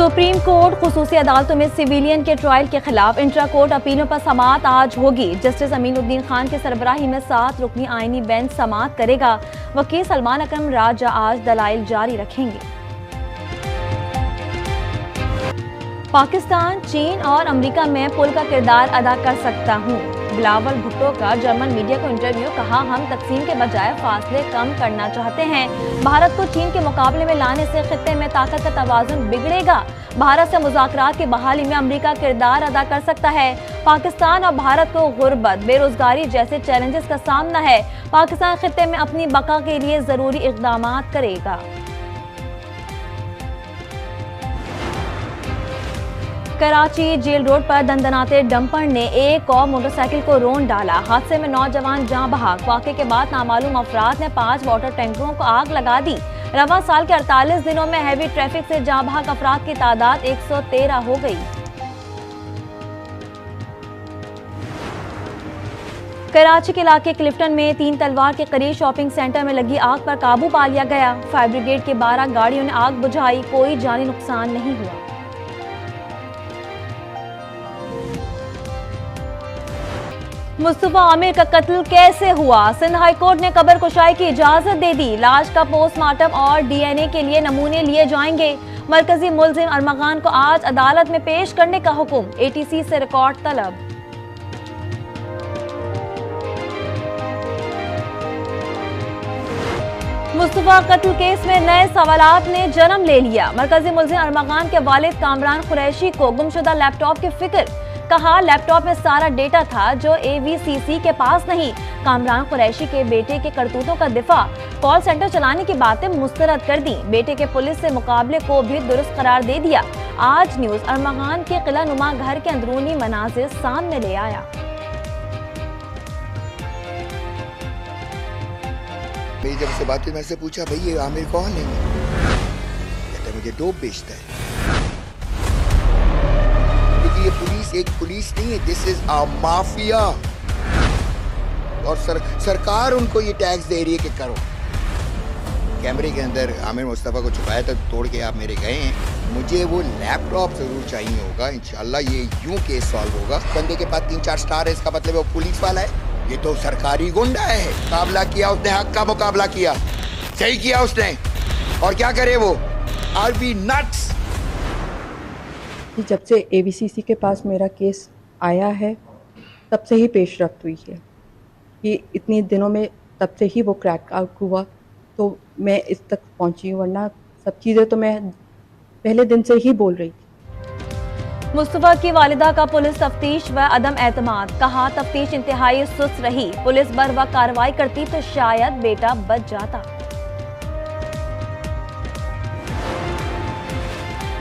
Supreme court खुसूसी अदालतों में civilian के ट्रायल के खिलाफ इंट्रा कोर्ट अपीलों पर समाअत आज होगी। जस्टिस अमीनुद्दीन खान की सरबराही में 7 रुकनी आईनी बेंच समाअत करेगा। वकील सलमान अकरम राजा आज दलाइल जारी रखेंगे। पाकिस्तान, चीन और अमेरिका में पुल का किरदार अदा कर सकता हूँ। बिलावल भुट्टो का जर्मन मीडिया को इंटरव्यू। कहा, हम तकसीम के बजाय फासले कम करना चाहते हैं। भारत को चीन के मुकाबले में लाने से खित्ते में ताकत का तवाज़ुन बिगड़ेगा। भारत से मुज़ाकरात की बहाली में अमेरिका किरदार अदा कर सकता है। पाकिस्तान और भारत को गुर्बत, बेरोजगारी जैसे चैलेंजेस का सामना है। पाकिस्तान खित्ते में अपनी बका के लिए जरूरी इक़दाम करेगा। कराची जेल रोड पर दंदनाते डंपर ने एक और मोटरसाइकिल को रोन डाला। हादसे में नौजवान जान बहक। वाक़े के बाद नामालूम अफराद ने 5 वाटर टैंकरों को आग लगा दी। रवां साल के 48 दिनों में हैवी ट्रैफिक से जान बहक अफराद की तादाद 113 हो गई। कराची के इलाके क्लिफ्टन में 3 तलवार के करीब शॉपिंग सेंटर में लगी आग पर काबू पा लिया गया। फायर ब्रिगेड की 12 गाड़ियों ने आग बुझाई। कोई जानी नुकसान नहीं हुआ। मुस्तफा आमिर का कत्ल कैसे हुआ? सिंध हाई कोर्ट ने कब्र कुशाई की इजाजत दे दी। लाश का पोस्टमार्टम और डीएनए के लिए नमूने लिए जाएंगे। मरकजी मुल्जिम अरमगान को आज अदालत में पेश करने का हुक्म। एटीसी से रिकॉर्ड तलब। मुस्तफा कत्ल केस में नए सवालात ने जन्म ले लिया। मरकजी मुल्जिम अरमगान के वालिद कामरान कुरैशी को गुमशुदा लैपटॉप की फिक्र। कहा, लैपटॉप में सारा डेटा था जो एवीसीसी के पास नहीं। कामरान कुरैशी के बेटे के करतूतों का दिफा। कॉल सेंटर चलाने की बातें मुस्तरद कर दी। बेटे के पुलिस से मुकाबले को भी दुरुस्त करार दे दिया। आज न्यूज अरमगान के किला नुमा घर के अंदरूनी मनाजिर सामने ले आया। मेरी जब से बात हुई, मैंने पूछा, भाई ये आमिर कौन है? कहता मुझे डोप बेचता है। ये पुलिस एक पुलिस नहीं है, दिस इज अ माफिया। और सरकार उनको ये टैक्स दे रही है कि करो। कैमरे के अंदर आमिर मुस्तफा को छुपाया था, तोड़ के आप मेरे गए हैं। मुझे वो लैपटॉप जरूर चाहिए होगा। इंशाल्लाह ये यूं केस सॉल्व होगा। बंदे के पास 3-4 स्टार है, इसका मतलब वो पुलिस वाला है। ये तो सरकारी गुंडा है। मुकाबला किया उसने, हक का मुकाबला किया, सही किया उसने। और क्या करे वो? आर बी नट्स। जब से एवीसीसी के पास मेरा केस आया है तब से ही पेशरफ्त हुई है कि इतने दिनों में तब से ही वो क्रैक आउट हुआ, तो मैं इस तक पहुंची हूँ। वरना सब चीज़ें तो मैं पहले दिन से ही बोल रही थी। मुस्तफा की वालिदा का पुलिस तफ्तीश व अदम एतमाद। कहा, तफ्तीश इंतहाई सुस्त रही। पुलिस बर वक्त कार्रवाई करती तो शायद बेटा बच जाता।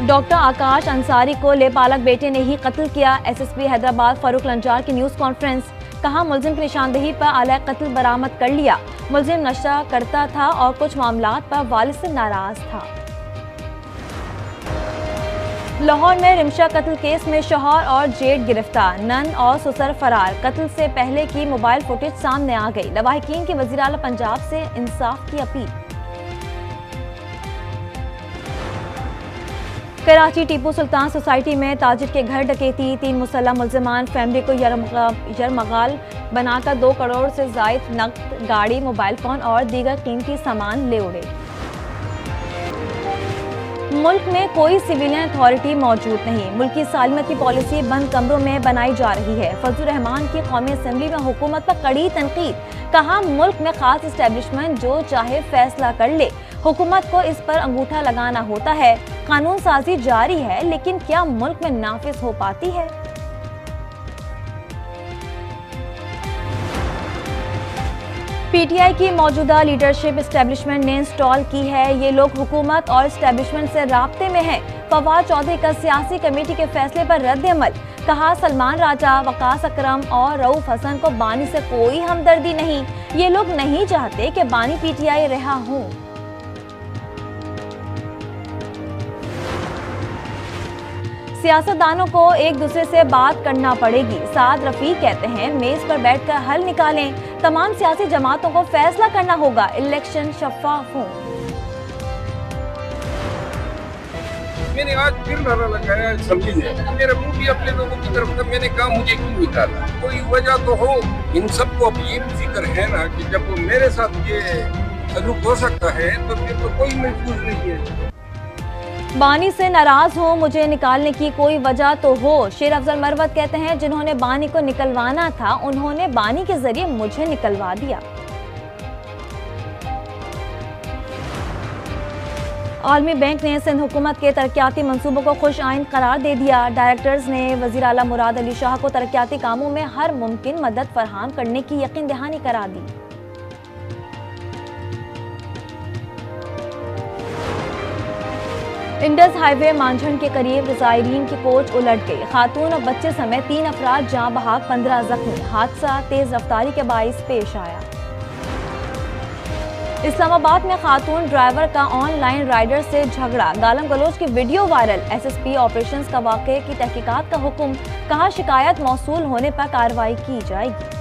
डॉक्टर आकाश अंसारी को लेपालक बेटे ने ही कत्ल किया। एसएसपी हैदराबाद फारूक लंजार की न्यूज कॉन्फ्रेंस। कहा, मुल्जिम की निशानदेही पर आला कत्ल बरामद कर लिया। मुल्जिम नशा करता था और कुछ मामलात पर वालिद से नाराज था। लाहौर में रिमशा कत्ल केस में शौहर और जेठ गिरफ्तार। नन और ससुर फरार। कत्ल से पहले की मोबाइल फुटेज सामने आ गई। लवाहिकीन की वज़ीर आला पंजाब से इंसाफ की अपील। कराची टीपू सुल्तान सोसाइटी में ताजिर के घर डकैती। 3 मुसल्लह मुल्जिमान फैमिली को यरमगाल बनाकर 2 करोड़ से ज़ायद नकद, गाड़ी, मोबाइल फोन और दीगर कीमती सामान ले उड़े। मुल्क में कोई सिविलियन अथॉरिटी मौजूद नहीं। मुल्की सालमती पॉलिसी बंद कमरों में बनाई जा रही है। फजलुर रहमान की कौमी असम्बली में हुकूमत पर कड़ी तनकीद। कहा, मुल्क में खास एस्टेब्लिशमेंट जो चाहे फैसला कर ले, हुकूमत को इस पर अंगूठा लगाना होता है। कानून साजी जारी है, लेकिन क्या मुल्क में नाफिज हो पाती है? पीटीआई की मौजूदा लीडरशिप एस्टेब्लिशमेंट ने इंस्टॉल की है। ये लोग हुकूमत और एस्टेब्लिशमेंट से राब्ते में हैं। फवाद चौधरी का सियासी कमेटी के फैसले पर रद्द अमल। कहा, सलमान राजा, वकास अकरम और रऊफ हसन को बानी से कोई हमदर्दी नहीं। ये लोग नहीं चाहते कि बानी पीटीआई रहा हो। सियासतदानों को एक दूसरे से बात करना पड़ेगी। साद रफीक कहते हैं, मेज पर बैठकर हल निकालें। तमाम सियासी जमातों को फैसला करना होगा, इलेक्शन शफाफ हो। मैंने आज फिर नारा लगाया असेंबली में, मेरा मुंह भी अपने लोगों की तरफ था। मैंने कहा मुझे क्यों निकाला, कोई वजह तो हो। इन सबको अब ये भी फिक्र है ना कि जब वो मेरे साथ ये सलूक हो सकता है तो फिर तो कोई महफूज नहीं है। बानी से नाराज हो, मुझे निकालने की कोई वजह तो हो। शेर अफजल मरवत कहते हैं, जिन्होंने बानी को निकलवाना था उन्होंने बानी के जरिए मुझे निकलवा दिया। आलमी बैंक ने सिंध हुकूमत के तरक्याती मंसूबों को खुश आइंद करार दे दिया। डायरेक्टर्स ने वजीर आला मुराद अली शाह को तरक्याती कामों में हर मुमकिन मदद फराहम करने की यकीन दहानी करा दी। इंडस हाईवे मांझन के करीब रजायरीन की कोच उलट गई। खातून और बच्चे समेत 3 अफराद जाँ बहक, 15 जख्मी। हादसा तेज रफ्तारी के बाइस पेश आया। इस्लामाबाद में खातून ड्राइवर का ऑनलाइन राइडर से झगड़ा, गालम गलोच की वीडियो वायरल। एसएसपी ऑपरेशंस का वाक़े की तहकीकात का हुक्म, कहा शिकायत मौसूल होने पर कार्रवाई की जाएगी।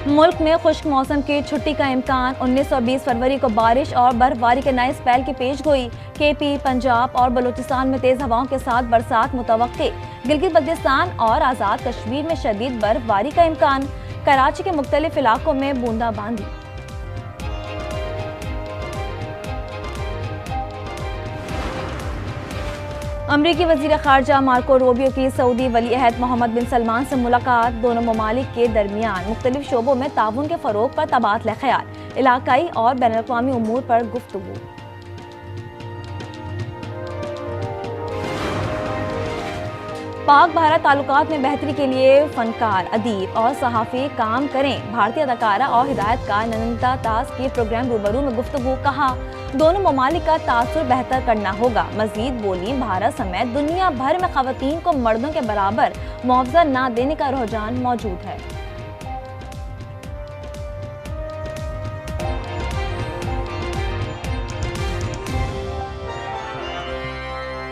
मुल्क में खुश्क मौसम की छुट्टी का इम्कान। 19 और 20 फरवरी को बारिश और बर्फबारी के नए स्पेल की पेशगोई। केपी, पंजाब और बलूचिस्तान में तेज हवाओं के साथ बरसात मुतवक्के। गिलगित बल्तिस्तान और आज़ाद कश्मीर में शदीद बर्फबारी का इम्कान। कराची के मुख्तलिफ इलाकों में बूंदाबांदी। अमरीकी वज़ीर ख़ारजा मार्को रूबियो की सऊदी वली अहद मोहम्मद बिन सलमान से मुलाकात। दोनों ममालिक के दरमियान मुख्तलिफ शोबों में ताउन के फ़रोग़ पर तबादला ख्याल, इलाकाई और बैनुल-अक़वामी उमूर पर गुफ्तगू। पाक भारत ताल्लुकात में बेहतरी के लिए फनकार, अदीब और सहाफ़ी काम करें। भारतीय अदाकारा और हिदायतकार नंदिता दास की प्रोग्राम रूबरू में गुफ्तगू, कहा दोनों ममालिक का तासुर बेहतर करना होगा। मजीद बोली, भारत समेत दुनिया भर में ख़वातीन को मर्दों के बराबर मुआवजा न देने का रुझान मौजूद है।